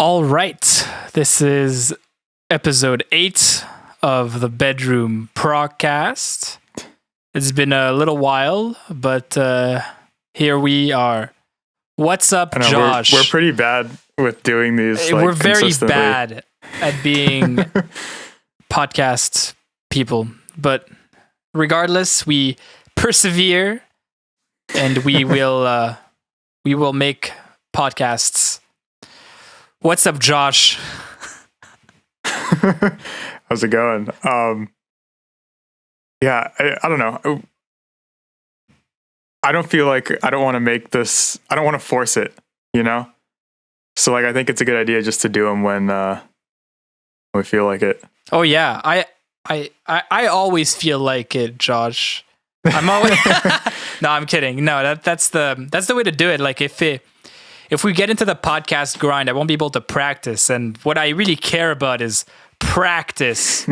All right. This is episode 8 of the Bedroom Progcast. It's been a little while, but here we are. What's up, Josh? We're pretty bad with doing these. We're very bad at being podcast people, but regardless, we persevere and we will make podcasts. What's up, Josh? How's it going? Yeah, I don't know. I don't feel like I don't want to make this. I don't want to force it, you know. So like, I think it's a good idea just to do them when we feel like it. Oh yeah, I always feel like it, Josh. I'm always No, I'm kidding. No, that's the way to do it. Like if we get into the podcast grind, I won't be able to practice. And what I really care about is practice.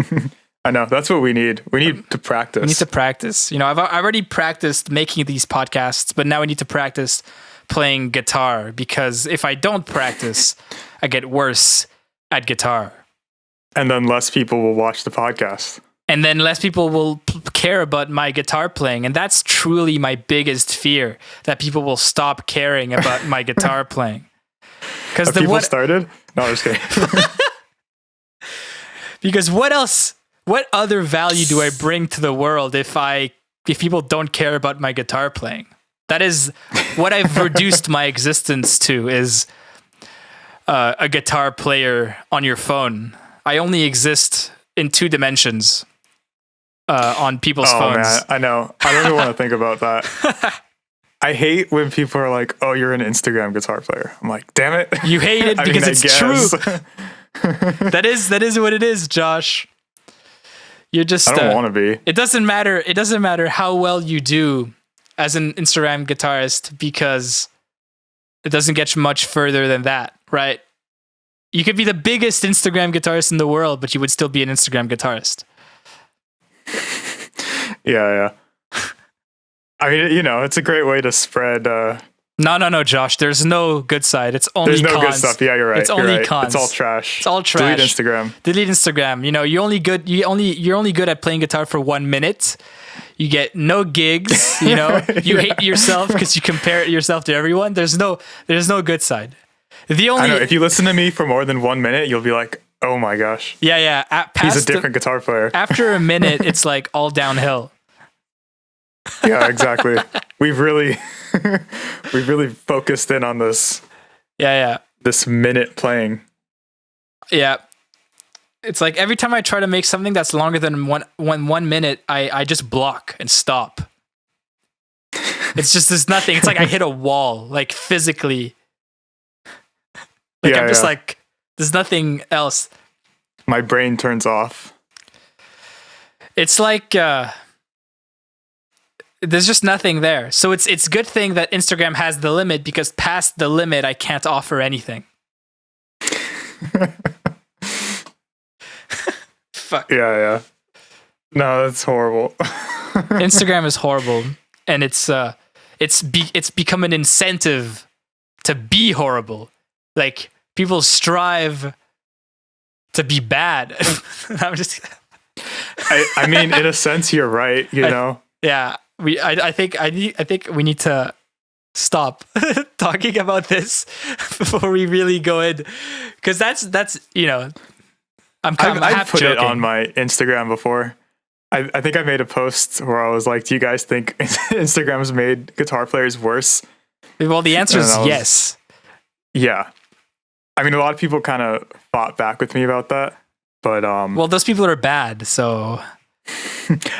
I know. That's what we need. We need to practice. We need to practice. You know, I've already practiced making these podcasts, but now I need to practice playing guitar, because if I don't practice, I get worse at guitar. And then less people will watch the podcast. And then less people will care about my guitar playing. And that's truly my biggest fear, that people will stop caring about my guitar playing. Because people started? No, I'm just kidding. Because what other value do I bring to the world if people don't care about my guitar playing? That is what I've reduced my existence to, is a guitar player on your phone. I only exist in 2 dimensions. On people's phones. Man, I know. I don't even want to think about that. I hate when people are like, "Oh, you're an Instagram guitar player." I'm like, "Damn it!" You hate it because it's true. That is what it is, Josh. You're just. I don't want to be. It doesn't matter. It doesn't matter how well you do as an Instagram guitarist, because it doesn't get you much further than that, right? You could be the biggest Instagram guitarist in the world, but you would still be an Instagram guitarist. Yeah. I mean, you know, it's a great way to spread. No, Josh. There's no good side. It's only there's no cons. good stuff. Yeah, you're right. It's only cons. It's all trash. It's all trash. Delete Instagram. You know, you're only good at playing guitar for 1 minute. You get no gigs. You know, you hate yourself because you compare yourself to everyone. There's no good side. I know, if you listen to me for more than 1 minute, you'll be like, "Oh my gosh." Yeah. He's a different guitar player. After a minute, it's like all downhill. Yeah, exactly. We've really focused in on this. Yeah. This minute playing. Yeah. It's like every time I try to make something that's longer than one minute, I just block and stop. It's just, there's nothing. It's like I hit a wall, like physically. Like I'm just like, there's nothing else. My brain turns off. It's like there's just nothing there. So it's a good thing that Instagram has the limit, because past the limit, I can't offer anything. Fuck. Yeah. No, that's horrible. Instagram is horrible, and it's become an incentive to be horrible. Like, people strive to be bad. I'm just. I mean, in a sense, you're right. You know. Yeah, I think we need to stop talking about this before we really go in, because that's you know, I've put joking. it on my Instagram before. I think I made a post where I was like, "Do you guys think Instagram's made guitar players worse?" Well, the answer is yes. Yeah. I mean, a lot of people kind of fought back with me about that, but well, those people are bad, so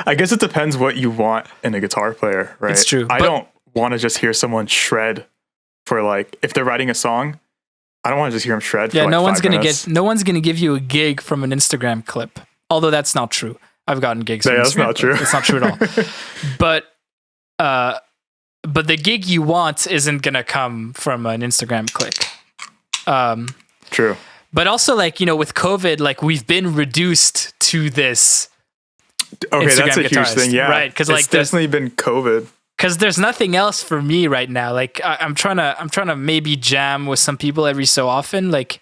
I guess it depends what you want in a guitar player, right? It's true. I don't want to just hear someone shred for, like, if they're writing a song, I don't want to just hear them shred for, like, no 5 minutes. No one's gonna give you a gig from an Instagram clip. Although that's not true. I've gotten gigs from that's Instagram. not true. It's not true at all. But the gig you want isn't gonna come from an Instagram click. True. But also, like, you know, with COVID, like, we've been reduced to this. Okay, Instagram that's a huge thing. Yeah, right. Because, like, it's definitely been COVID. because there's nothing else for me right now. Like I'm trying to maybe jam with some people every so often. Like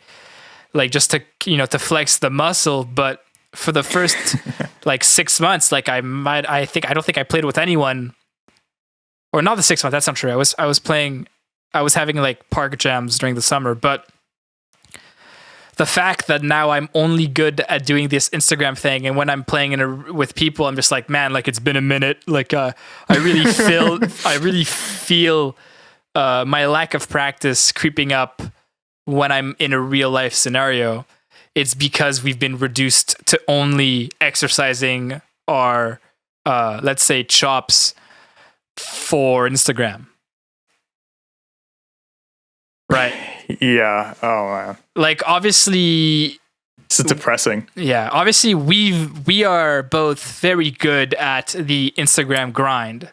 like just to to flex the muscle. But for the first like 6 months, like I don't think I played with anyone, or not the 6 months. That's not true. I was having like park jams during the summer, but the fact that now I'm only good at doing this Instagram thing, and when I'm playing with people, I'm just like, man, like it's been a minute. Like I really feel my lack of practice creeping up when I'm in a real life scenario. It's because we've been reduced to only exercising our, let's say, chops for Instagram. Right. Yeah. Oh man. Like obviously it's depressing. Yeah. Obviously we are both very good at the Instagram grind.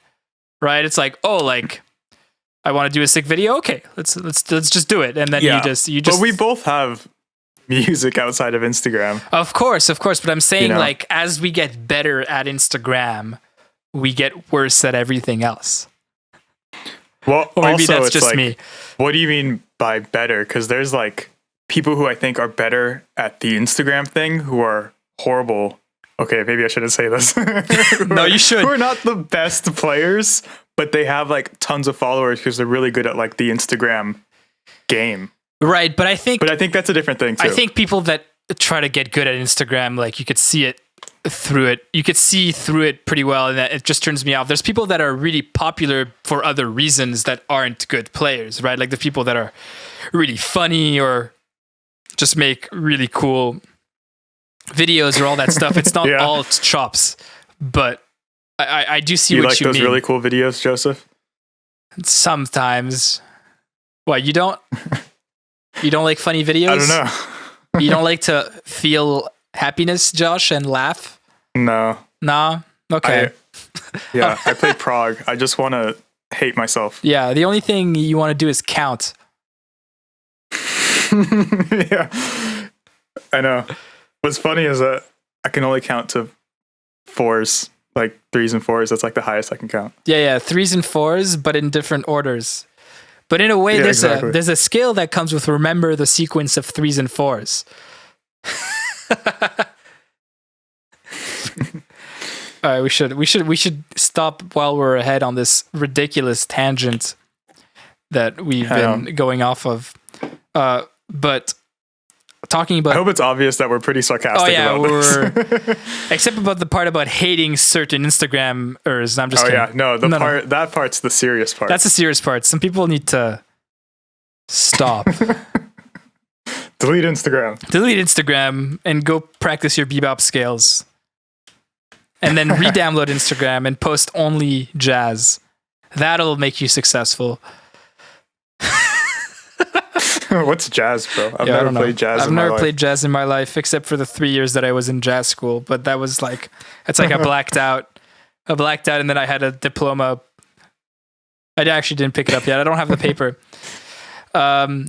Right? It's like, oh, like I want to do a sick video. Okay, let's just do it. And then you just But we both have music outside of Instagram. Of course. But I'm saying like as we get better at Instagram, we get worse at everything else. Well, or maybe also, that's it's just like, me. What do you mean by better? Because there's like people who I think are better at the Instagram thing who are horrible. Okay, maybe I shouldn't say this. No, you should. Who are not the best players, but they have like tons of followers because they're really good at like the Instagram game. Right, but I think that's a different thing too. I think people that try to get good at Instagram, like you could see it through it. You could see through it pretty well, and that it just turns me off. There's people that are really popular for other reasons that aren't good players, right? Like the people that are really funny or just make really cool videos or all that stuff. It's not all chops, but I do see what you mean. You like those really cool videos, Joseph? Sometimes. What, you don't? You don't like funny videos? I don't know. You don't like to feel happiness, Josh, and laugh? No. Nah? Okay. I play Prog. I just want to hate myself. Yeah, the only thing you want to do is count. Yeah. I know. What's funny is that I can only count to fours, like threes and fours. That's like the highest I can count. Yeah, threes and fours, but in different orders. But in a way, there's a skill that comes with remember the sequence of threes and fours. All right, we should stop while we're ahead on this ridiculous tangent that we've been going off of. But talking about, I hope it's obvious that we're pretty sarcastic about this. Except about the part about hating certain Instagrammers. I'm just kidding. Yeah, no, that part's the serious part. That's the serious part. Some people need to stop. Delete Instagram and go practice your bebop scales. And then re-download Instagram and post only jazz. That'll make you successful. What's jazz, bro? I've never played jazz in my life. I've never played jazz in my life, except for the 3 years that I was in jazz school. But that was like, it's like I blacked out, and then I had a diploma. I actually didn't pick it up yet. I don't have the paper. So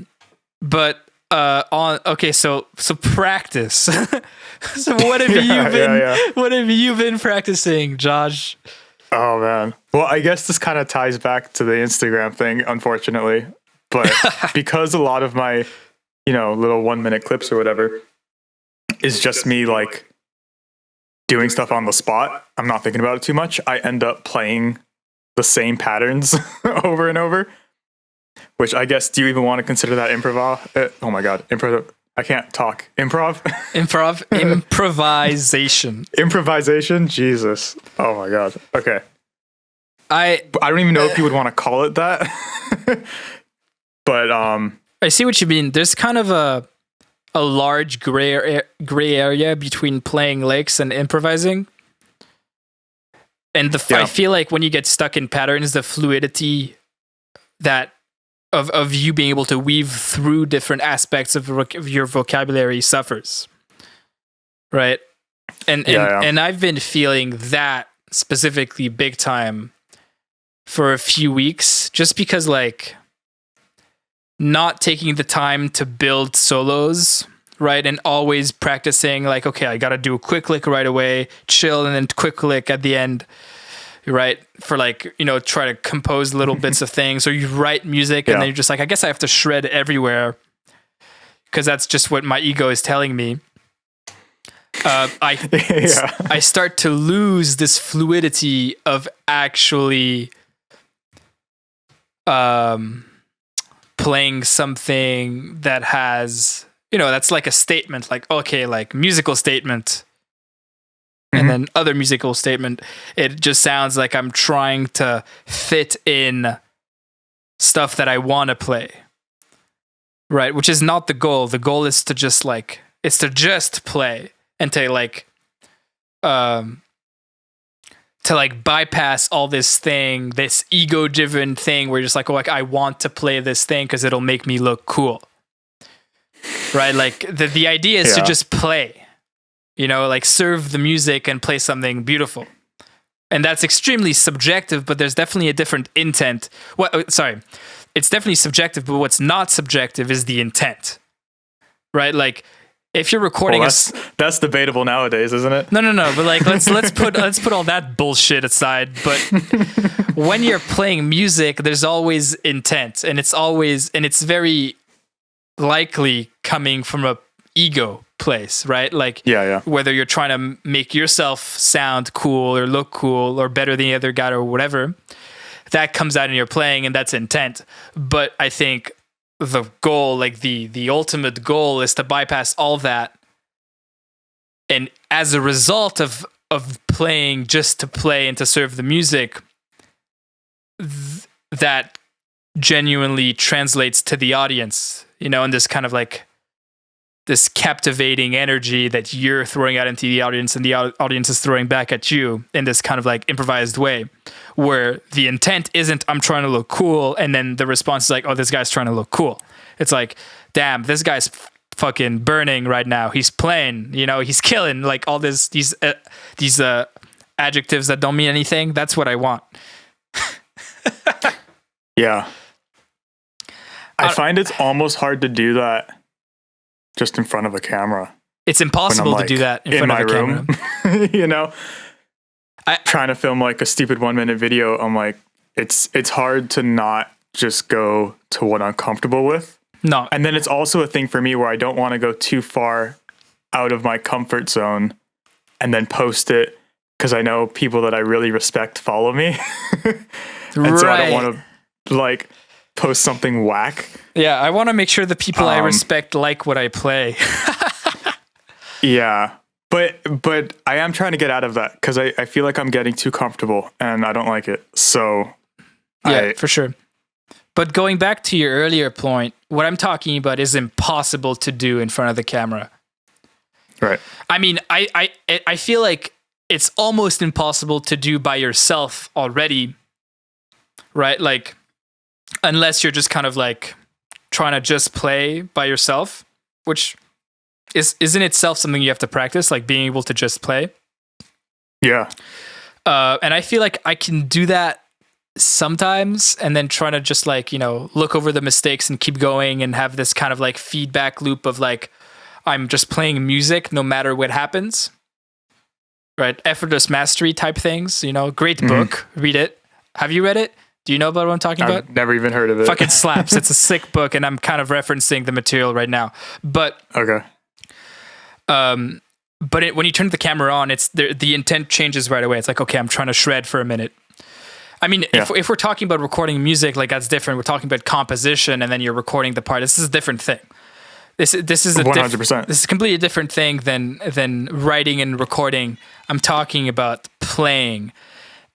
practice. So what have you been practicing, Josh? Oh man. Well, I guess this kind of ties back to the Instagram thing, unfortunately. But because a lot of my, little 1 minute clips or whatever is just me like doing stuff on the spot, I'm not thinking about it too much. I end up playing the same patterns over and over, which I guess, do you even want to consider that improv? Oh my God. I can't talk. Improv? Improvisation. Improvisation? Jesus. Oh my God. Okay. I don't even know if you would want to call it that. But I see what you mean. There's kind of a large gray area between playing licks and improvising. And I feel like when you get stuck in patterns, the fluidity that of you being able to weave through different aspects of your vocabulary suffers. Right? And I've been feeling that specifically big time for a few weeks, just because like not taking the time to build solos, right? And always practicing like, okay, I got to do a quick lick right away, chill, and then quick lick at the end, right? For like, try to compose little bits of things, or you write music and then you're just like, I guess I have to shred everywhere because that's just what my ego is telling me. I start to lose this fluidity of actually playing something that has, that's like a statement, like, okay, like musical statement, and then other musical statement. It just sounds like I'm trying to fit in stuff that I want to play, right? Which is not the goal. The goal is to just play and to bypass all this ego-driven thing where you're just like, oh, like I want to play this thing because it'll make me look cool, right? Like the idea is to just play, like serve the music and play something beautiful. And that's extremely subjective, but there's definitely a different intent. It's definitely subjective, but what's not subjective is the intent, right? Like if you're recording that's debatable nowadays, isn't it? No. But like let's put all that bullshit aside. But when you're playing music, there's always intent, and it's very likely coming from a ego place, right? Like whether you're trying to make yourself sound cool or look cool or better than the other guy or whatever, that comes out in your playing, and that's intent. But I think the goal, like the ultimate goal, is to bypass all that, and as a result of playing just to play and to serve the music, that genuinely translates to the audience, and this kind of like this captivating energy that you're throwing out into the audience, and the audience is throwing back at you in this kind of like improvised way, where the intent isn't I'm trying to look cool, and then the response is like, oh, this guy's trying to look cool. It's like, damn, this guy's fucking burning right now. He's playing, he's killing, like all these adjectives that don't mean anything. That's what I want. Yeah. I find it's almost hard to do that just in front of a camera. It's impossible to do that in front of a camera. Trying to film like a stupid 1 minute video, I'm like, it's hard to not just go to what I'm comfortable with. No. And then it's also a thing for me where I don't want to go too far out of my comfort zone and then post it, because I know people that I really respect follow me. And so I don't want to like post something whack. Yeah, I want to make sure the people I respect like what I play. Yeah. But I am trying to get out of that, because I feel like I'm getting too comfortable and I don't like it. So yeah, for sure. But going back to your earlier point, what I'm talking about is impossible to do in front of the camera. Right. I mean, I feel like it's almost impossible to do by yourself already, right? Like, unless you're just kind of like trying to just play by yourself, which isn't itself something you have to practice, like being able to just play. Yeah. And I feel like I can do that sometimes, and then trying to just like, look over the mistakes and keep going and have this kind of like feedback loop of like, I'm just playing music no matter what happens. Right? Effortless mastery type things, great book, read it. Have you read it? Do you know about what I'm talking about? I've never even heard of it. Fucking slaps. It's a sick book, and I'm kind of referencing the material right now. But okay. When you turn the camera on, it's the intent changes right away. It's like, okay, I'm trying to shred for a minute. I mean, if we're talking about recording music, like that's different. We're talking about composition, and then you're recording the part. This is a different thing. This is a 100%. This is a completely different thing than writing and recording. I'm talking about playing,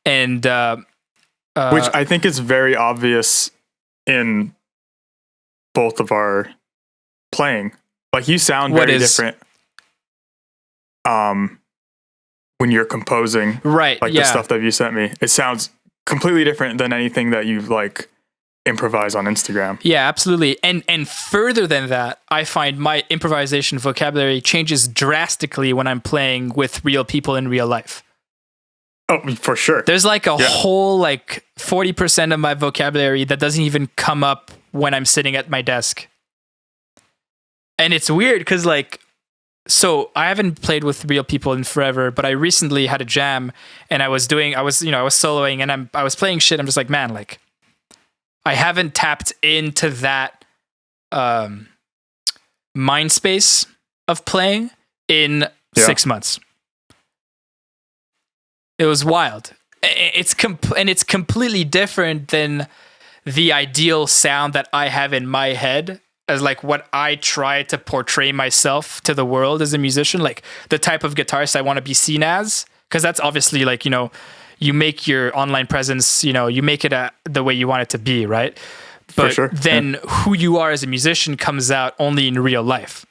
and which I think is very obvious in both of our playing. Like, you sound very different when you're composing. Right. Like the stuff that you sent me. It sounds completely different than anything that you've like improvise on Instagram. Yeah, absolutely. And further than that, I find my improvisation vocabulary changes drastically when I'm playing with real people in real life. Oh, for sure. There's like a whole like 40% of my vocabulary that doesn't even come up when I'm sitting at my desk. And it's weird because like, so I haven't played with real people in forever, but I recently had a jam and I was soloing and I was playing shit. I'm just like, man, like I haven't tapped into that mind space of playing in 6 months. It was wild. It's completely different than the ideal sound that I have in my head as like what I try to portray myself to the world as a musician, like the type of guitarist I want to be seen as. Because that's obviously like, you know, you make your online presence, you know, you make it the way you want it to be, right? But then who you are as a musician comes out only in real life.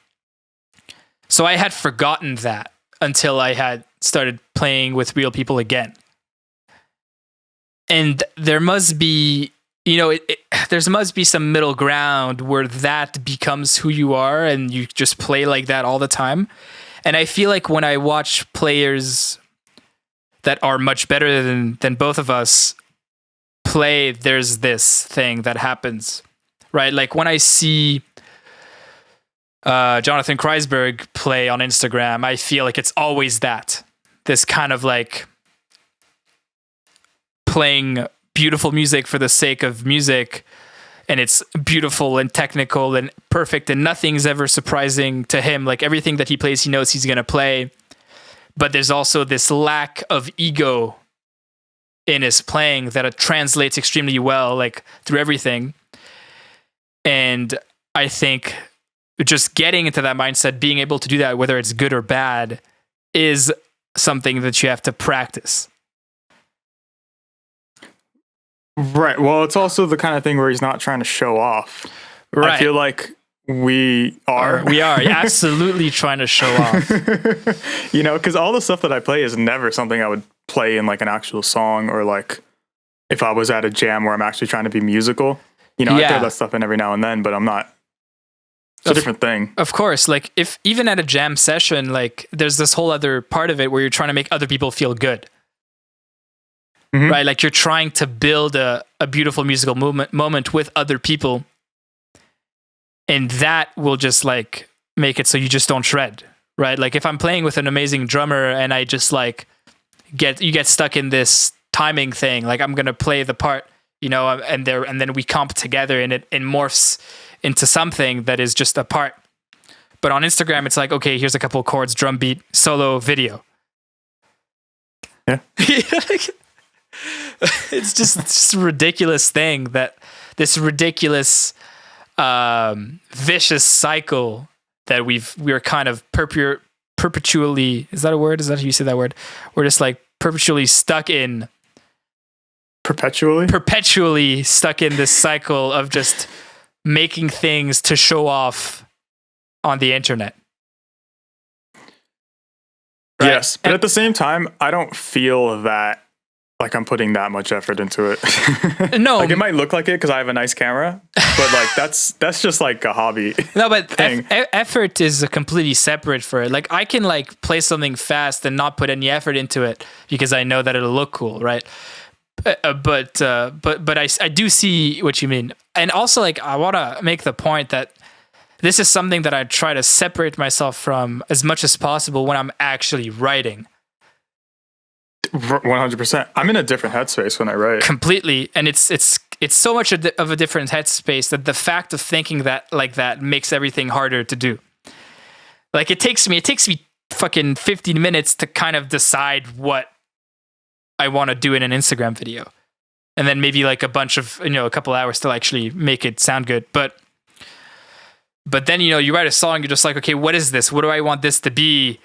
So I had forgotten that until I had started playing with real people again. And there must be, you know, there must be some middle ground where that becomes who you are and you just play like that all the time. And I feel like when I watch players that are much better than both of us play, there's this thing that happens, right? Like when I see Jonathan Kreisberg play on Instagram, I feel like it's always this kind of like playing beautiful music for the sake of music, and it's beautiful and technical and perfect, and nothing's ever surprising to him. Like everything that he plays, he knows he's going to play. But there's also this lack of ego in his playing that it translates extremely well, like through everything. And I think just getting into that mindset, being able to do that, whether it's good or bad, is something that you have to practice. Right. Well, it's also the kind of thing where he's not trying to show off. Right. I feel like we are absolutely trying to show off. You know, because all the stuff that I play is never something I would play in like an actual song, or like if I was at a jam where I'm actually trying to be musical. You know, I throw that stuff in every now and then, but I'm not. It's a different thing. Of course, like if even at a jam session, like there's this whole other part of it where you're trying to make other people feel good. Mm-hmm. Right? Like you're trying to build a beautiful musical moment with other people. And that will just like make it so you just don't shred, right? Like if I'm playing with an amazing drummer and I just like get stuck in this timing thing, like I'm going to play the part, you know, and then we comp together and it morphs into something that is just a part. But on Instagram, it's like, okay, here's a couple of chords, drum beat, solo, video. Yeah. It's just a ridiculous thing, that this ridiculous vicious cycle that we're kind of perpetually, is that a word? Is that how you say that word? We're just like perpetually stuck in this cycle of just making things to show off on the internet. Right? Yes, but at the same time, I don't feel that like I'm putting that much effort into it. No, like it might look like it because I have a nice camera, but like that's just like a hobby. No, but effort is completely separate for it. Like I can like play something fast and not put any effort into it because I know that it'll look cool, right? But I do see what you mean, and also like I want to make the point that this is something that I try to separate myself from as much as possible when I'm actually writing. 100%. I'm in a different headspace when I write. Completely. And it's so much of a different headspace that the fact of thinking that like that makes everything harder to do. Like it takes me fucking 15 minutes to kind of decide what I want to do in an Instagram video. And then maybe like a couple hours to actually make it sound good. But then, you know, you write a song, you're just like, okay, what is this? What do I want this to be?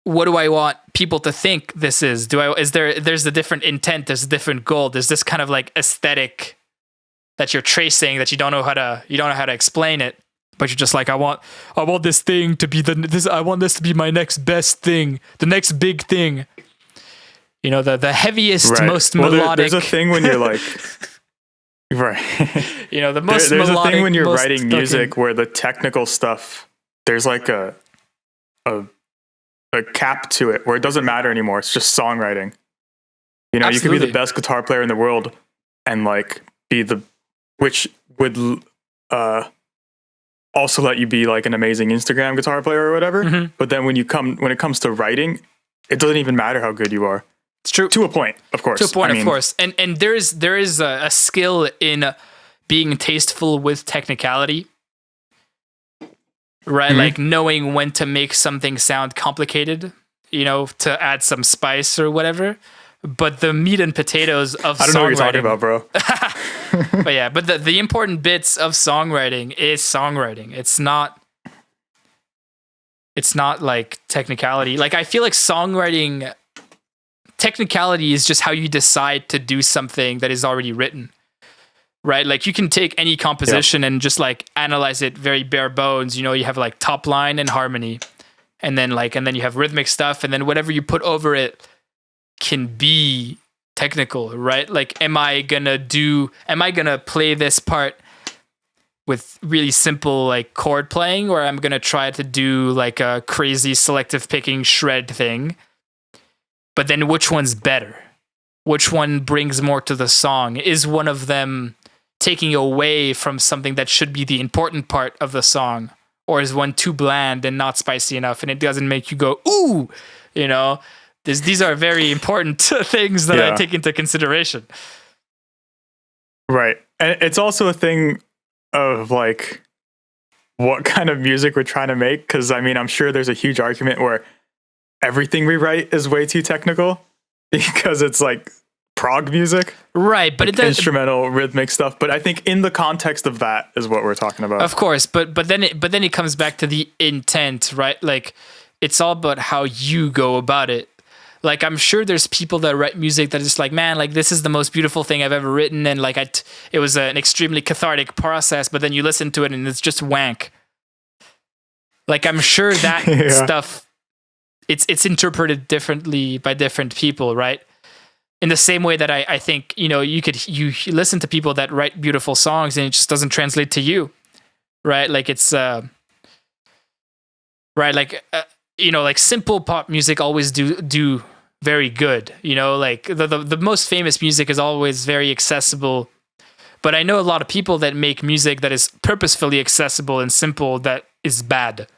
What do I want people to think this is? There's a different intent, there's a different goal, there's this kind of like aesthetic that you're tracing that you don't know how to explain it, but you're just like, I want this thing to be I want this to be my next best thing, the next big thing. You know, the heaviest, right. Most melodic. There's a thing when you're like right. You know, the most there's melodic. There's a thing when you're writing music where the technical stuff, there's like a cap to it where it doesn't matter anymore. It's just songwriting. You know, Absolutely. You could be the best guitar player in the world and like which would also let you be like an amazing Instagram guitar player or whatever. Mm-hmm. But then when it comes to writing, it doesn't even matter how good you are. It's true. To a point, of course. To a point, of course. And there is a skill in being tasteful with technicality. right? Like knowing when to make something sound complicated, to add some spice or whatever. But the meat and potatoes of I don't know what you're talking songwriting, about, bro. but the important bits of songwriting is songwriting. It's not like technicality. Like I feel like technicality is just how you decide to do something that is already written, right? Like you can take any composition and just like analyze it very bare bones. You have like top line and harmony, and then you have rhythmic stuff, and then whatever you put over it can be technical, right? Like, am I gonna play this part with really simple like chord playing, or I'm gonna try to do like a crazy selective picking shred thing? But then which one's better? Which one brings more to the song? Is one of them taking away from something that should be the important part of the song? Or is one too bland and not spicy enough and it doesn't make you go, ooh, These are very important things that I take into consideration. Right. And it's also a thing of like what kind of music we're trying to make. Because I mean, I'm sure there's a huge argument where everything we write is way too technical because it's like prog music. Right. But like instrumental rhythmic stuff. But I think in the context of that is what we're talking about. Of course. But then it comes back to the intent, right? Like it's all about how you go about it. Like, I'm sure there's people that write music that is just like, man, like, this is the most beautiful thing I've ever written. And like, it was an extremely cathartic process, but then you listen to it and it's just wank. Like, I'm sure that stuff, it's interpreted differently by different people, right? In the same way that I think, you listen to people that write beautiful songs and it just doesn't translate to you, right? Like, it's, right, like, like simple pop music always do very good, like the most famous music is always very accessible, but I know a lot of people that make music that is purposefully accessible and simple that is bad,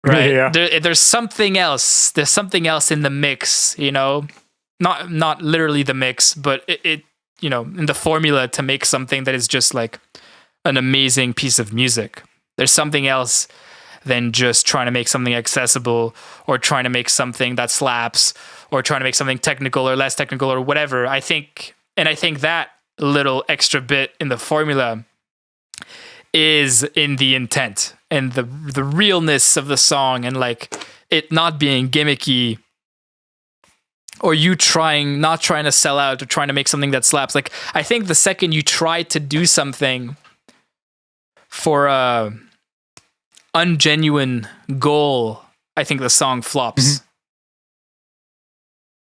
right? Yeah. There's something else in the mix, not literally the mix, but it in the formula to make something that is just like an amazing piece of music. There's something else than just trying to make something accessible or trying to make something that slaps or trying to make something technical or less technical or whatever. I think that little extra bit in the formula is in the intent and the realness of the song and like it not being gimmicky or you not trying to sell out or trying to make something that slaps. Like, I think the second you try to do something for ungenuine goal, I think the song flops.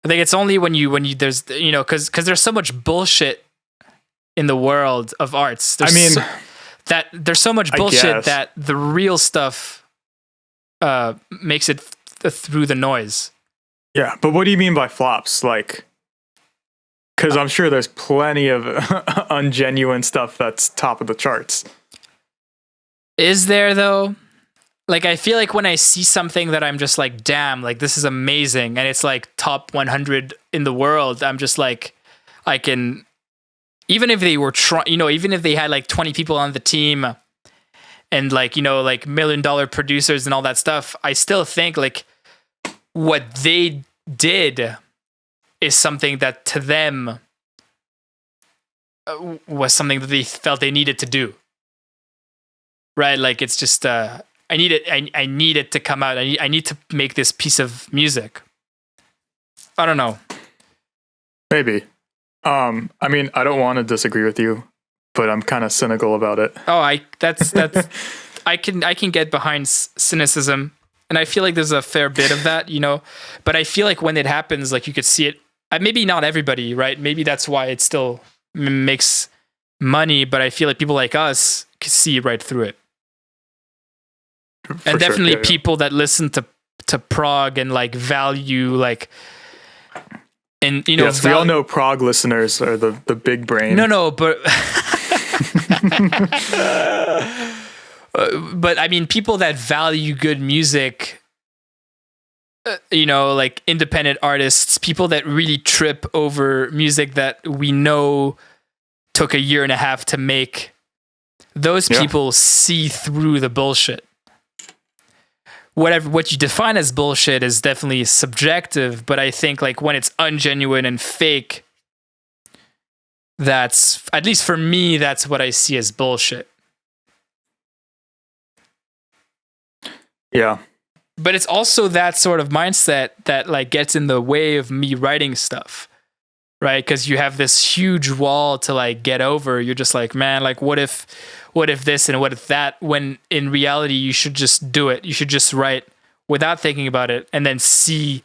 I think it's only when you there's because there's so much bullshit in the world of arts. There's so much bullshit that the real stuff makes it through the noise. Yeah, but what do you mean by flops? Like, because I'm sure there's plenty of ungenuine stuff that's top of the charts. Is there though? Like, I feel like when I see something that I'm just like, damn, like this is amazing, and it's like top 100 in the world, I'm just like, I can, even if they were even if they had like 20 people on the team and like, like $1 million producers and all that stuff, I still think like what they did is something that to them was something that they felt they needed to do. Right? Like, it's just, I need it to come out. I need to make this piece of music. I don't know. Maybe. I mean, I don't want to disagree with you, but I'm kind of cynical about it. Oh, that's I can get behind cynicism, and I feel like there's a fair bit of that, but I feel like when it happens, like you could see it. Maybe not everybody, right? Maybe that's why it still makes money, but I feel like people like us can see right through it. And definitely people that listen to prog and like value like, and yes, we all know prog listeners are the big brain. No, but but I mean people that value good music, like independent artists, people that really trip over music that we know took 1.5 years to make. Those people see through the bullshit. what you define as bullshit is definitely subjective, but I think like when it's ungenuine and fake, that's, at least for me, that's what I see as bullshit. Yeah. But it's also that sort of mindset that like gets in the way of me writing stuff, right? Because you have this huge wall to like get over. You're just like, man, like what if this and what if that, when in reality you should just do it. You should just write without thinking about it and then see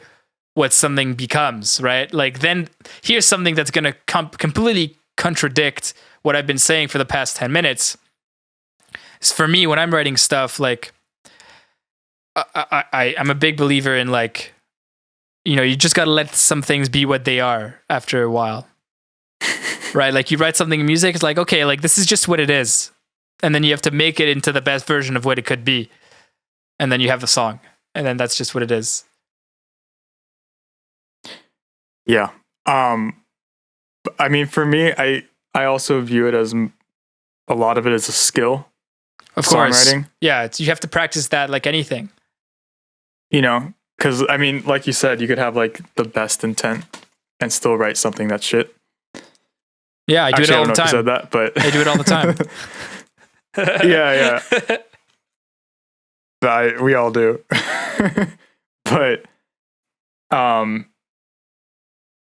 what something becomes, right? Like then here's something that's going to completely contradict what I've been saying for the past 10 minutes. It's for me, when I'm writing stuff, like I'm a big believer in like, you know, you just got to let some things be what they are after a while, right? Like you write something in music, it's like, okay, like this is just what it is. And then you have to make it into the best version of what it could be. And then you have the song. And then that's just what it is. Yeah. I mean, for me, I also view it as a lot of it as a skill. Of course. Songwriting. Yeah. You have to practice that like anything. You know, because I mean, like you said, you could have like the best intent and still write something that's shit. Yeah, I do it all the time. I said that, but I do it all the time. Yeah. We all do. But I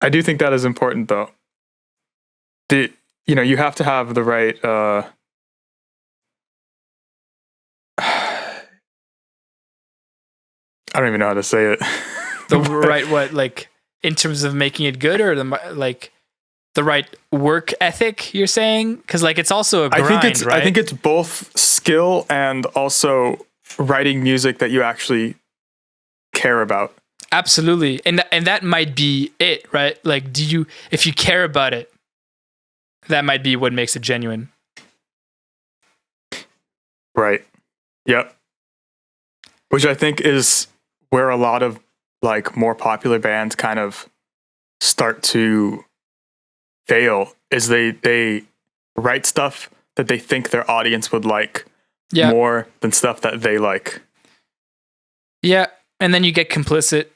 do think that is important though. You know, you have to have the right I don't even know how to say it. The right what, like in terms of making it good, or the right work ethic, you're saying? Because like it's also a grind, right? I think it's both skill and also writing music that you actually care about. Absolutely. And that might be it, right? Like if you care about it, that might be what makes it genuine. Right. Yep. Which I think is where a lot of like more popular bands kind of start to fail, is they write stuff that they think their audience would like more than stuff that they like. Yeah. And then you get complacent.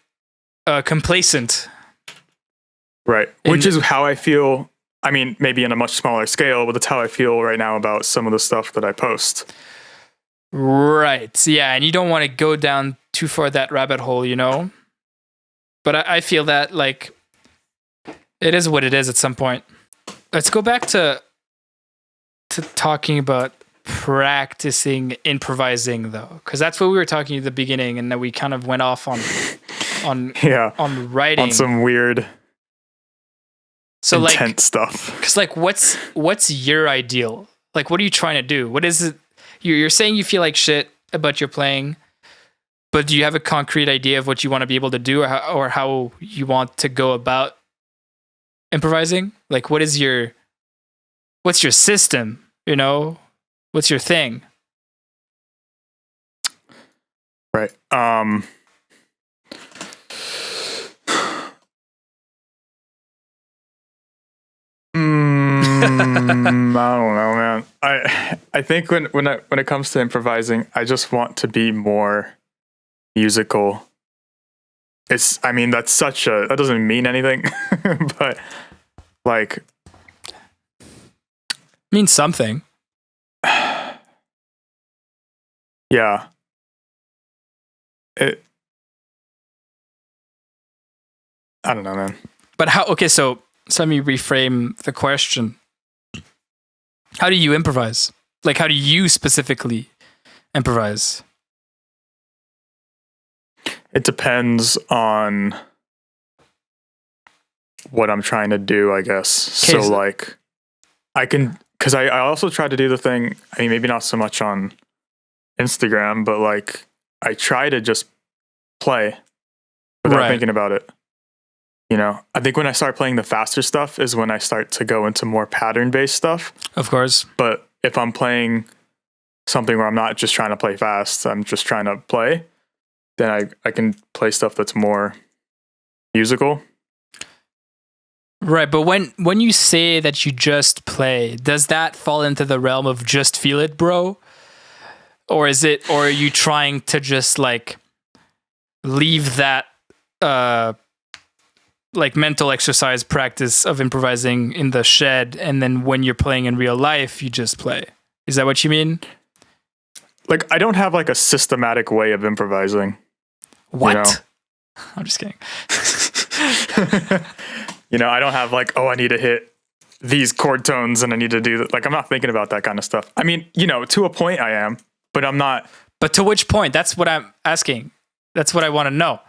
Right. Which is how I feel. I mean, maybe in a much smaller scale, but that's how I feel right now about some of the stuff that I post. Right. Yeah. And you don't want to go down too far that rabbit hole, you know? But I feel that like it is what it is at some point. Let's go back to talking about practicing improvising though, because that's what we were talking at the beginning, and then we kind of went off on writing, on some weird intense like stuff. Because like what's your ideal? Like what are you trying to do? What is it? You're saying you feel like shit about your playing, but do you have a concrete idea of what you want to be able to do, or how you want to go about improvising? Like what's your system, you know? What's your thing? Right. I don't know, man. I think when it comes to improvising, I just want to be more musical. I mean, that doesn't mean anything, but like means something. Yeah. I don't know, man. But how? Okay, so let me reframe the question. How do you improvise? Like, how do you specifically improvise? It depends on what I'm trying to do, I guess. So like, because I also try to do the thing, I mean, maybe not so much on Instagram, but like, I try to just play without thinking about it. You know, I think when I start playing the faster stuff is when I start to go into more pattern-based stuff. Of course. But if I'm playing something where I'm not just trying to play fast, I'm just trying to play, then I can play stuff that's more musical. Right, but when you say that you just play, does that fall into the realm of just feel it, bro? Or are you trying to just like leave that like mental exercise practice of improvising in the shed, and then when you're playing in real life, you just play. Is that what you mean? Like, I don't have like a systematic way of improvising. What? You know? I'm just kidding. You know, I don't have like, oh, I need to hit these chord tones and I need to do that. Like, I'm not thinking about that kind of stuff. I mean, you know, to a point I am, but I'm not. But to which point? That's what I'm asking. That's what I want to know.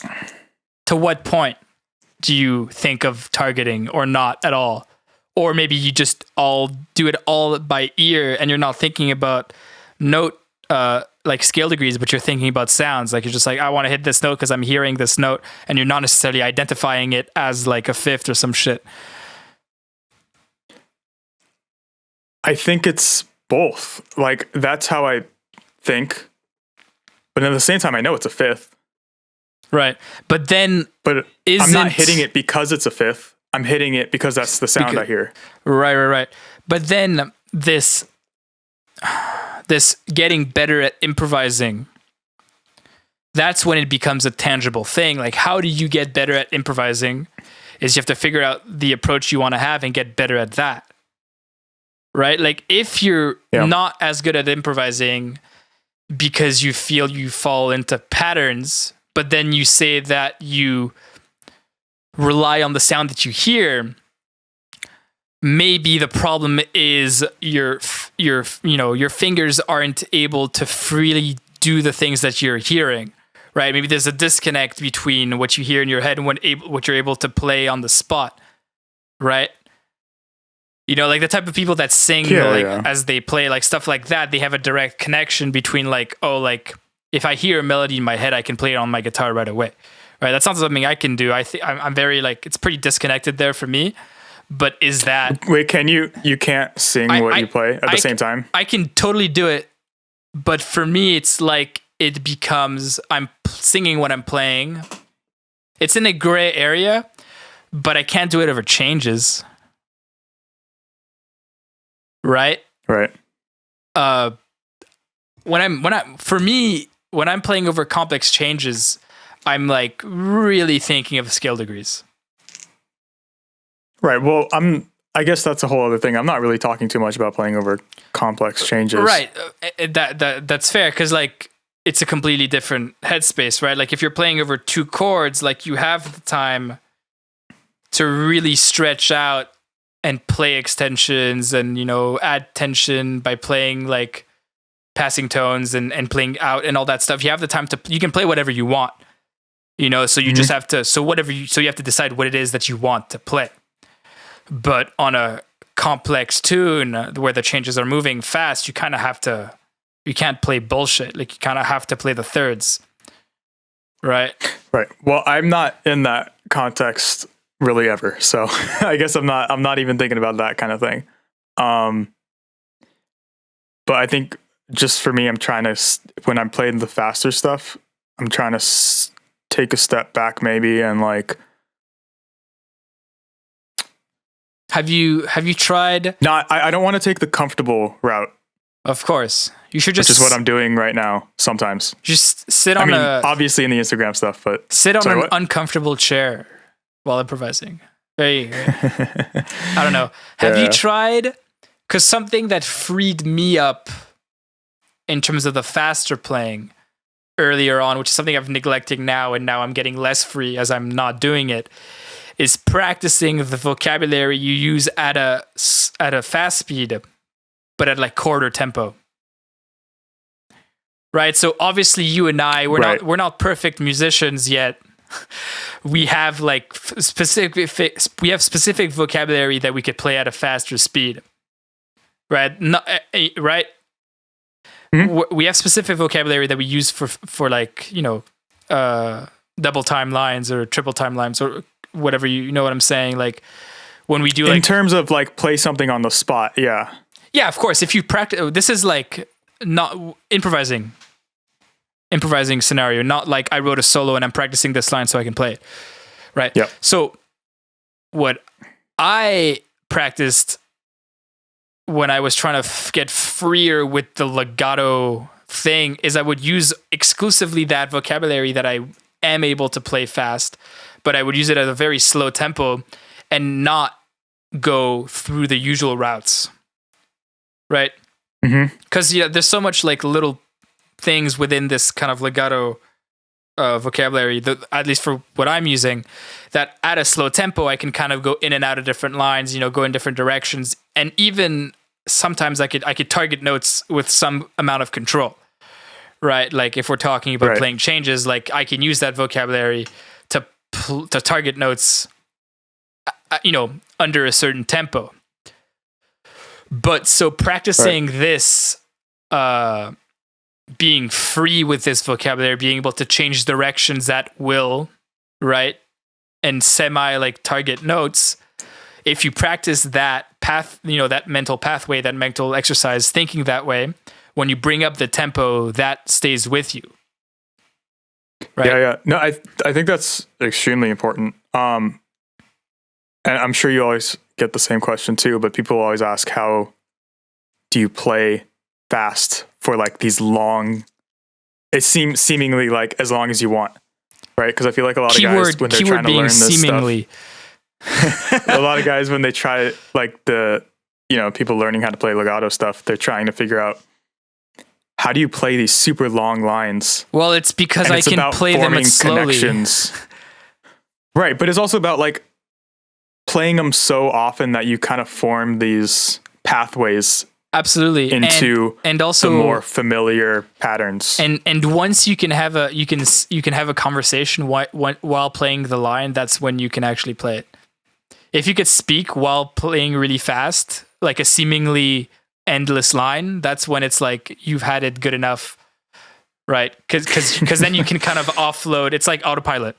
To what point do you think of targeting, or not at all? Or maybe you just all do it all by ear and you're not thinking about note, like scale degrees, but you're thinking about sounds. Like, you're just like, I want to hit this note because I'm hearing this note, and you're not necessarily identifying it as like a fifth or some shit. I think it's both. Like, that's how I think. But at the same time, I know it's a fifth. Right. But then... But I'm not hitting it because it's a fifth. I'm hitting it because that's the sound I hear. Right. But then this getting better at improvising, that's when it becomes a tangible thing. Like, how do you get better at improvising? Is you have to figure out the approach you want to have and get better at that. Right? Like, if you're not as good at improvising because you feel you fall into patterns, but then you say that you rely on the sound that you hear, maybe the problem is your fingers aren't able to freely do the things that you're hearing, right? Maybe there's a disconnect between what you hear in your head and what you're able to play on the spot, right? You know, like the type of people that sing as they play, like stuff like that, they have a direct connection between like, oh, like if I hear a melody in my head, I can play it on my guitar right away, right? That's not something I can do. I'm very like, it's pretty disconnected there for me. But is that... Wait, you can't sing what you play at the same time? I can totally do it. But for me, it's like it becomes, I'm singing what I'm playing. It's in a gray area, but I can't do it over changes. Right? Right. When I'm playing over complex changes, I'm like really thinking of scale degrees. Right. Well, I guess that's a whole other thing. I'm not really talking too much about playing over complex changes. Right. That's fair, because like it's a completely different headspace, right? Like if you're playing over two chords, like you have the time to really stretch out and play extensions and, you know, add tension by playing like passing tones and playing out and all that stuff. You have the time you can play whatever you want, you know, so you just have to, so you have to decide what it is that you want to play. But on a complex tune where the changes are moving fast, you kind of have to, you can't play bullshit. Like you kind of have to play the thirds. Right. Right. Well, I'm not in that context really ever. So I guess I'm not even thinking about that kind of thing. But I think just for me, I'm trying to, when I'm playing the faster stuff, I'm trying to take a step back maybe and like, Have you tried? No, I don't want to take the comfortable route. Of course, you should just. Which is what I'm doing right now. Sometimes just sit on obviously in the Instagram stuff, but sit on an uncomfortable chair while improvising. I don't know. Have you tried? Because something that freed me up in terms of the faster playing earlier on, which is something I've neglecting now, and now I'm getting less free as I'm not doing it, is practicing the vocabulary you use at a fast speed, but at like quarter tempo. Right? So obviously you and I, we're not perfect musicians yet. We have like specific vocabulary that we could play at a faster speed. Right? Right? Mm-hmm. We have specific vocabulary that we use for like, you know, double time lines or triple time lines or whatever, you know what I'm saying? Like when we do like... In terms of like play something on the spot, yeah. Yeah, of course. If you practice... This is like not improvising scenario, not like I wrote a solo and I'm practicing this line so I can play it. Right? Yeah. So what I practiced when I was trying to get freer with the legato thing is I would use exclusively that vocabulary that I am able to play fast, but I would use it at a very slow tempo and not go through the usual routes. Right? Because there's so much like little things within this kind of legato vocabulary, that, at least for what I'm using, that at a slow tempo I can kind of go in and out of different lines, go in different directions, and even sometimes I could target notes with some amount of control, right? Like if we're talking about playing changes, like I can use that vocabulary to target notes, under a certain tempo. But so practicing this, being free with this vocabulary, being able to change directions at will, right? And semi like target notes. If you practice that path, that mental pathway, that mental exercise, thinking that way, when you bring up the tempo, that stays with you. Right? Yeah. No, I think that's extremely important. And I'm sure you always get the same question too, but people always ask, how do you play fast for like these long, it seems seemingly like as long as you want, right? Because I feel like a lot of guys, when they're trying to learn this seemingly stuff, a lot of guys, when they try like the, people learning how to play legato stuff, they're trying to figure out, how do you play these super long lines? Well, it's because I can play them at slowly. Connections. Right. But it's also about like playing them so often that you kind of form these pathways. Absolutely. And also the more familiar patterns. And once you can have a conversation while playing the line, that's when you can actually play it. If you could speak while playing really fast, like a seemingly endless line, that's when it's like you've had it good enough, right? Because then you can kind of offload. It's like autopilot.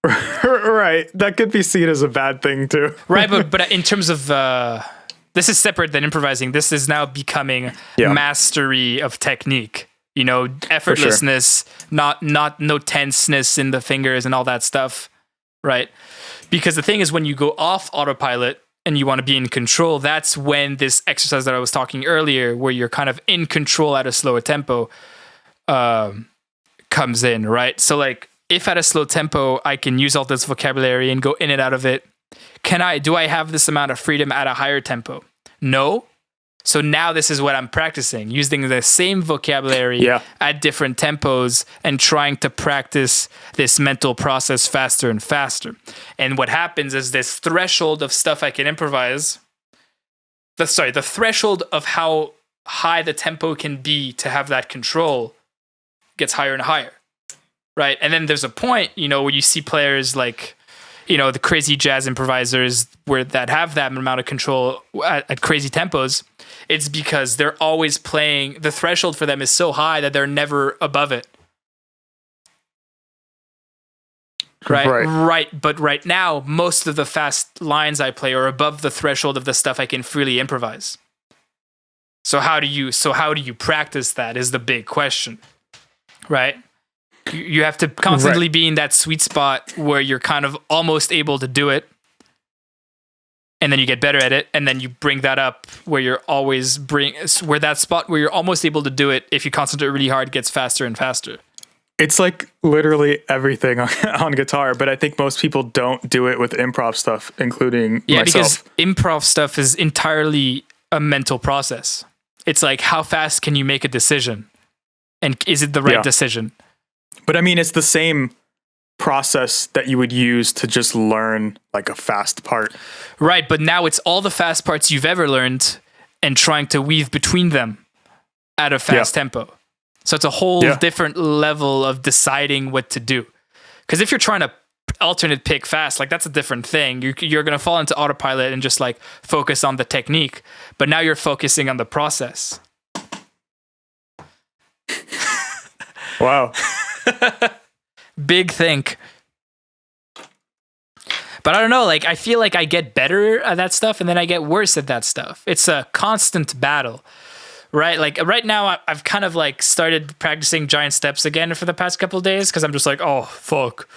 Right. That could be seen as a bad thing too. Right, but in terms of this is separate than improvising. This is now becoming mastery of technique. Effortlessness, not no tenseness in the fingers and all that stuff, right? Because the thing is, when you go off autopilot and you want to be in control, that's when this exercise that I was talking earlier, where you're kind of in control at a slower tempo, comes in, right? So like, if at a slow tempo, I can use all this vocabulary and go in and out of it, do I have this amount of freedom at a higher tempo? No. So now this is what I'm practicing, using the same vocabulary at different tempos and trying to practice this mental process faster and faster. And what happens is this threshold of stuff I can improvise, the threshold of how high the tempo can be to have that control gets higher and higher. Right. And then there's a point, where you see players like, the crazy jazz improvisers that have that amount of control at crazy tempos. It's because they're always playing, the threshold for them is so high that they're never above it. Right. But right now, most of the fast lines I play are above the threshold of the stuff I can freely improvise. So how do you practice that is the big question, right? You have to constantly be in that sweet spot where you're kind of almost able to do it, and then you get better at it, and then you bring that up where you're where that spot where you're almost able to do it, if you concentrate really hard, gets faster and faster. It's like literally everything on guitar, but I think most people don't do it with improv stuff, including myself. Because improv stuff is entirely a mental process. It's like, how fast can you make a decision? And is it the right decision? But I mean, it's the same process that you would use to just learn like a fast part. Right, but now it's all the fast parts you've ever learned and trying to weave between them at a fast tempo. So it's a whole different level of deciding what to do. Because if you're trying to alternate pick fast, like that's a different thing. You're going to fall into autopilot and just like focus on the technique. But now you're focusing on the process. Wow. Big think. But I don't know, like I feel like I get better at that stuff and then I get worse at that stuff. It's a constant battle, right? Like right now I've kind of like started practicing giant steps again for the past couple of days because I'm just like, oh fuck,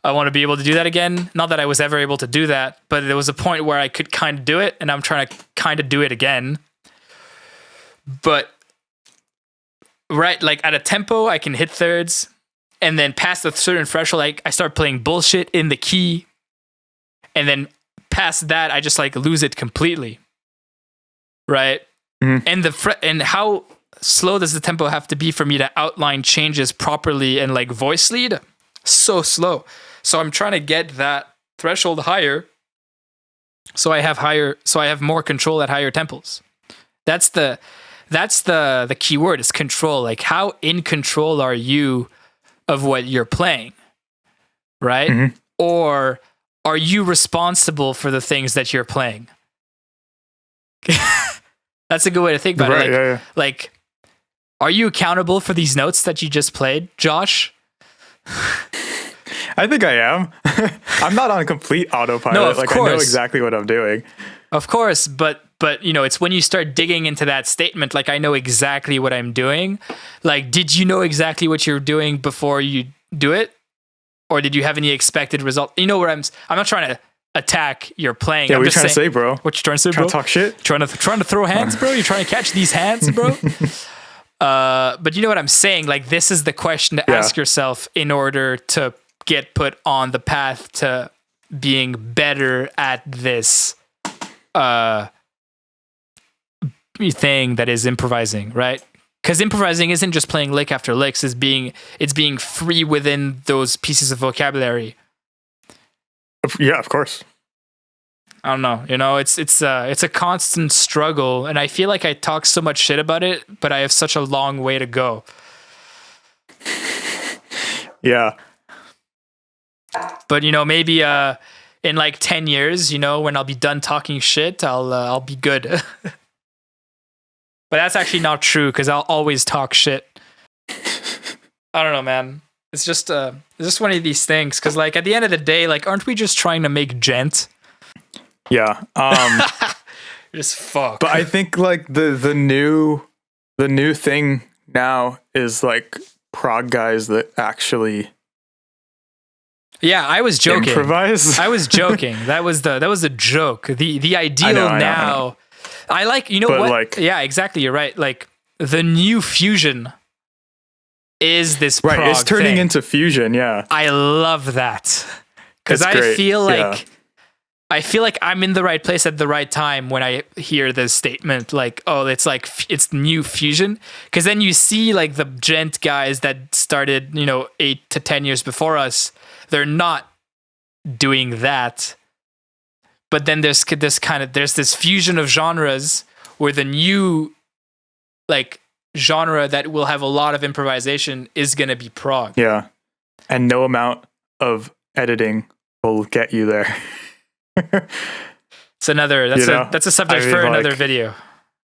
I want to be able to do that again. Not that I was ever able to do that, but there was a point where I could kind of do it and I'm trying to kind of do it again. But right, like at a tempo I can hit thirds, and then past a certain threshold, like I start playing bullshit in the key, and then past that, I just like lose it completely. Right. And and how slow does the tempo have to be for me to outline changes properly and like voice lead? So slow. So I'm trying to get that threshold higher. So I have more control at higher tempos. That's the key word is control. Like how in control are you of what you're playing? Right? Or are you responsible for the things that you're playing? That's a good way to think about it. Like, are you accountable for these notes that you just played, Josh? I think I am. I'm not on complete autopilot. No, of like course. I know exactly what I'm doing. Of course, but you know, it's when you start digging into that statement, like I know exactly what I'm doing. Like, did you know exactly what you're doing before you do it? Or did you have any expected result? You know where I'm not trying to attack your playing. Yeah, I'm what you just trying to saying, say, bro? What you trying to say, trying bro? To talk shit? Trying to throw hands, bro? You trying to catch these hands, bro? But you know what I'm saying? Like, this is the question to ask yourself in order to get put on the path to being better at this thing that is improvising, right? Because improvising isn't just playing lick after licks, it's being free within those pieces of vocabulary. Yeah, of course. I don't know. You know, it's a constant struggle, and I feel like I talk so much shit about it, but I have such a long way to go. Yeah. But you know, maybe in like 10 years, you know, when I'll be done talking shit, I'll be good. But that's actually not true because I'll always talk shit. I don't know, man. It's just one of these things because, like, at the end of the day, like, aren't we just trying to make gent? Yeah. Just fuck. But I think like the new thing now is like prog guys that actually. Yeah, I was joking. Improvise. I was joking. That was a joke. The ideal I now. know. I like, you know But what? like, yeah, exactly. You're right. Like the new fusion is this prog it's turning thing. into fusion. Yeah, I love that because It's I great. feel like I'm in the right place at the right time when I hear this statement. Like, oh, it's new fusion. Because then you see like the gent guys that started, you know, 8 to 10 years before us. They're not doing that. But then there's this fusion of genres where the new like genre that will have a lot of improvisation is going to be prog. Yeah. And no amount of editing will get you there. It's that's a subject for another video.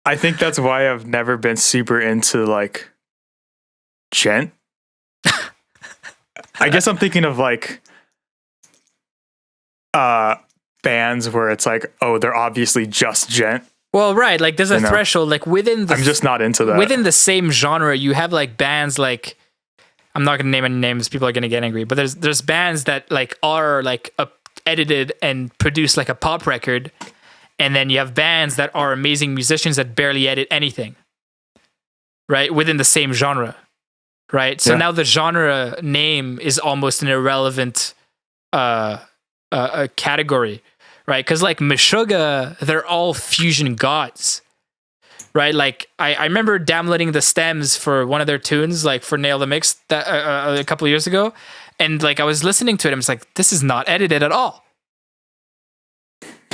I think that's why I've never been super into like gent. I guess I'm thinking of like bands where it's like, oh, they're obviously just gent. Well, right, like there's a threshold like within the I'm just not into that. Within the same genre, you have like bands like, I'm not going to name any names, people are going to get angry, but there's bands that like are like edited and produce like a pop record, and then you have bands that are amazing musicians that barely edit anything, right, within the same genre, right? So now the genre name is almost an irrelevant category, right? Because like Meshuggah, they're all fusion gods, right? Like I remember downloading the stems for one of their tunes, like for Nail the Mix that a couple of years ago, and like I was listening to it, I was like, this is not edited at all.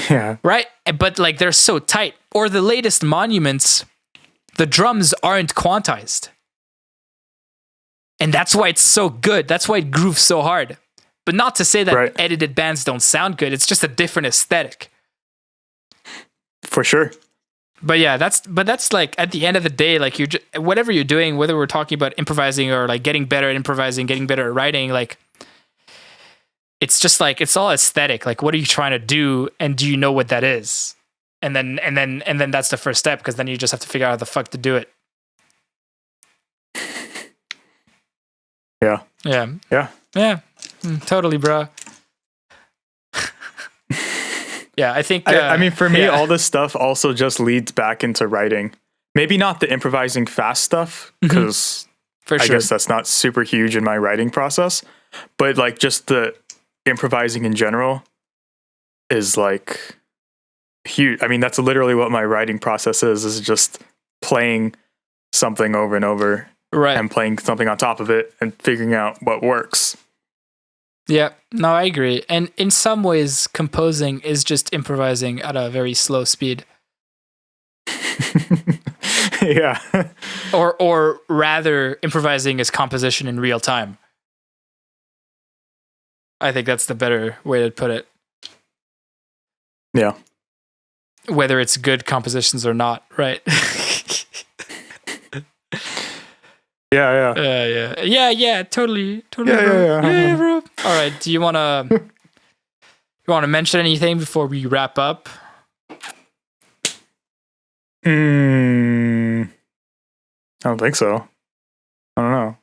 Yeah. Right? But like they're so tight. Or the latest Monuments, the drums aren't quantized. And that's why it's so good. That's why it grooves so hard. But not to say that edited bands don't sound good. It's just a different aesthetic. For sure. But yeah, that's like at the end of the day, like you're just, whatever you're doing, whether we're talking about improvising or like getting better at improvising, getting better at writing, like it's just like it's all aesthetic. Like, what are you trying to do, and do you know what that is? And then that's the first step, because then you just have to figure out how the fuck to do it. Yeah. Yeah. Yeah. Yeah. Totally, bro. Yeah, I think. I mean, for me, all this stuff also just leads back into writing. Maybe not the improvising fast stuff, because For I sure. guess that's not super huge in my writing process, but like just the improvising in general is like huge. I mean, that's literally what my writing process is just playing something over and over Right. and playing something on top of it and figuring out what works. Yeah, no, I agree. And in some ways, composing is just improvising at a very slow speed. Yeah. Or rather, improvising is composition in real time. I think that's the better way to put it. Yeah. Whether it's good compositions or not, right? Yeah. Yeah, totally, Yeah, bro. yeah. Bro. All right, do you want to mention anything before we wrap up? I don't think so. I don't know.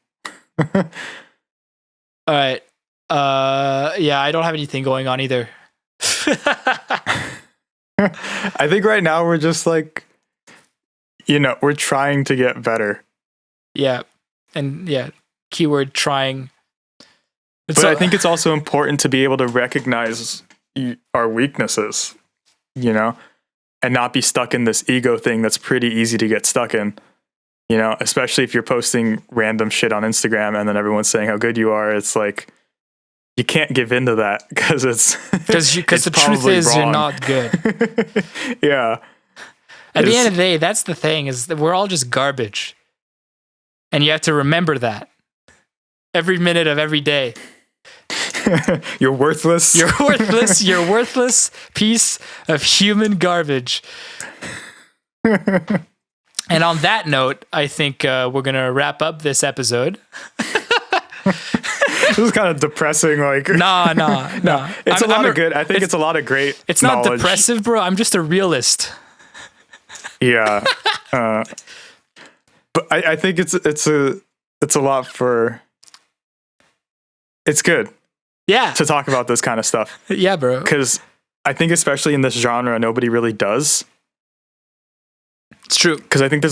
All right. Yeah, I don't have anything going on either. I think right now we're just like, we're trying to get better. Yeah. And yeah, keyword trying. But I think it's also important to be able to recognize our weaknesses, and not be stuck in this ego thing that's pretty easy to get stuck in, especially if you're posting random shit on Instagram and then everyone's saying how good you are. It's like, you can't give into that because the truth is wrong. You're not good. Yeah. At the end of the day, that's the thing, is that we're all just garbage. And you have to remember that every minute of every day. You're worthless. You're worthless. You're a worthless piece of human garbage. And on that note, I think we're going to wrap up this episode. This is kind of depressing. Like, No. It's a lot of good. I think it's a lot of great. It's not knowledge. depressive, bro. I'm just a realist. Yeah. But I think it's a lot for. It's good. Yeah. To talk about this kind of stuff. Yeah, bro. Because I think especially in this genre, nobody really does. It's true. Because I think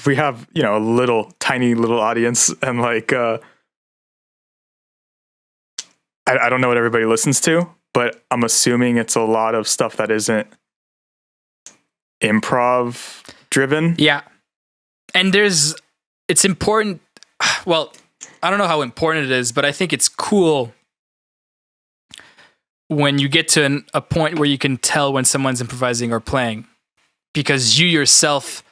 we have a tiny little audience, and like I don't know what everybody listens to, but I'm assuming it's a lot of stuff that isn't improv driven. Yeah. And it's important. Well, I don't know how important it is, but I think it's cool when you get to a point where you can tell when someone's improvising or playing, because you yourself,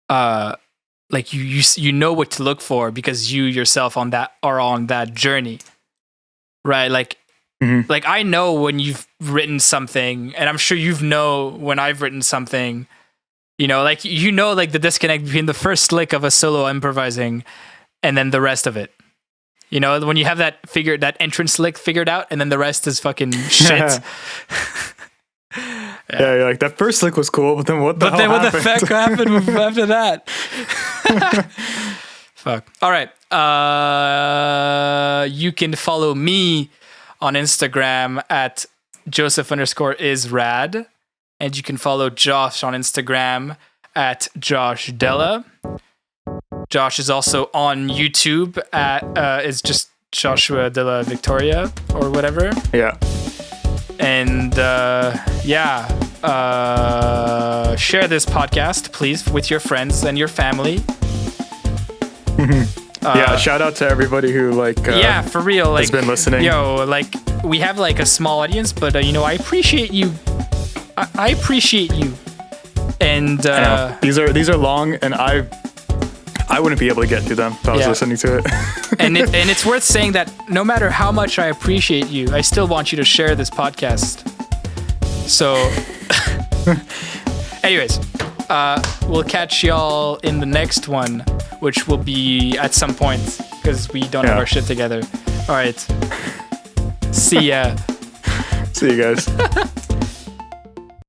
like you know what to look for because you yourself are on that journey, right? Like, like I know when you've written something, and I'm sure when I've written something, like the disconnect between the first lick of a solo improvising and then the rest of it. When you have that entrance lick figured out, and then the rest is fucking shit. Yeah, you're like, that first lick was cool, but then what the fuck happened after that? Fuck. All right. You can follow me on Instagram at Joseph_israd, and you can follow Josh on Instagram at Josh Della. Josh is also on YouTube at it's just Joshua Della Victoria or whatever. Yeah. And share this podcast, please, with your friends and your family. Shout out to everybody who for real, has been listening. We have a small audience, but I appreciate you. I appreciate you. And these are long, and I wouldn't be able to get through them if I was listening to it. and it's worth saying that no matter how much I appreciate you, I still want you to share this podcast. So, anyways, we'll catch y'all in the next one, which will be at some point because we don't have our shit together. All right. See ya. See you guys.